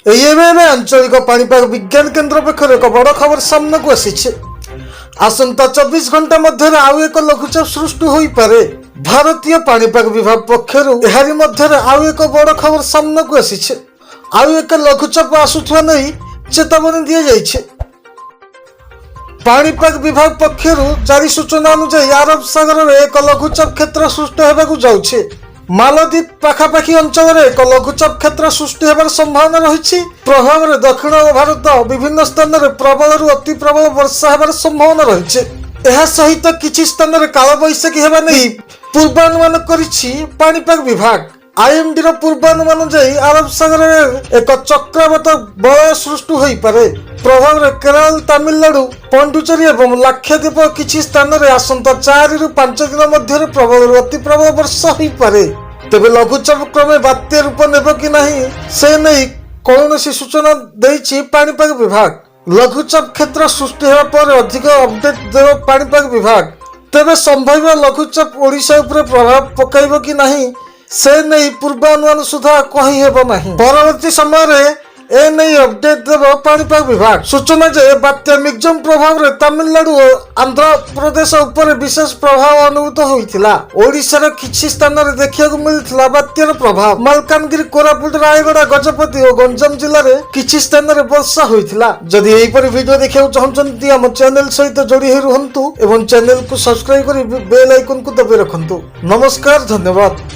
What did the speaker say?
आंचलिक पाणीपाग विज्ञान केन्द्र पक्षर एक बड़ खबर सामना को आसी आसंता 24 घंटा मध्य आउ एक लघुचाप सृष्टि हो पारे। भारतीय पाणीपाग विभाग पक्षर एहारी मध्य आउ एक बड़ खबर सामना को आसी आउ एक लघुचाप आसुवा नहीं चेतावनी दि जाइए। पाणीपाग विभाग पक्षर जारी सूचना अनुसार अरब सागर में एक लघुचाप क्षेत्र सृष्टि होगा जाऊे। मालदीप पाखापाखी अंचल एक लघुचाप क्षेत्र सृष्टि होबार संभावना रही। प्रभाव में दक्षिण भारत विभिन्न स्थान में प्रबल अति प्रबल वर्षा होबार संभावना रही। सहित किसी स्थान में काल बैशाखी होगा नहीं पूर्वानुमान करिछि पाणीपाग विभाग। आईएमडी पूर्वानुमान जाई अरब सागर में एक चक्रवात बलय सृष्टि हो पारे। प्रभाव में केरल तमिलनाडु पौंडुचेरी और लाक्षाद्वीप किसी स्थान में आसंता 4 ରୁ 5 दिन मध्य प्रबल अति प्रबल वर्षा हो पारे। तेबे लघुचाप क्रमे बात्या रूप नेब कि नहीं से नहीं कौन सूचना देछि पाणीपाग विभाग। लघुचाप क्षेत्र सृष्टि होगा पर अधिक अपडेट देव पाणीपाग विभाग। तेबे संभाव्य लघुचाप ओडिशा उपरे प्रभाव पकाइब कि नहीं से नहीं पूर्वानुमान सुधा कही हेब नहीं। परवर्ती समय रे ए नहीं अपडेट देव पाणीपाग विभाग। सूचना जे बात्या मिग्जम प्रभाव रे तमिलनाडु और आंध्र प्रदेश उपर विशेष प्रभाव अनुभूत होइथिला। ओडिशार किछि स्थान रे देखिବାକୁ मिलिथिला बात्यार प्रभाव। मालकानगिरी कोरापुट रायगड़ा गजपति और गंजाम जिल्ला रे किछि स्थान रे वर्षा होइथिला। जदि एही परि वीडियो देखिବାକୁ चाहछन्ती हम चैनल सहित जोड़ी होई रहंतु एवं चैनल को सब्सक्राइब करी बेल आइकन को दबाई रखंतु। नमस्कार, धन्यवाद।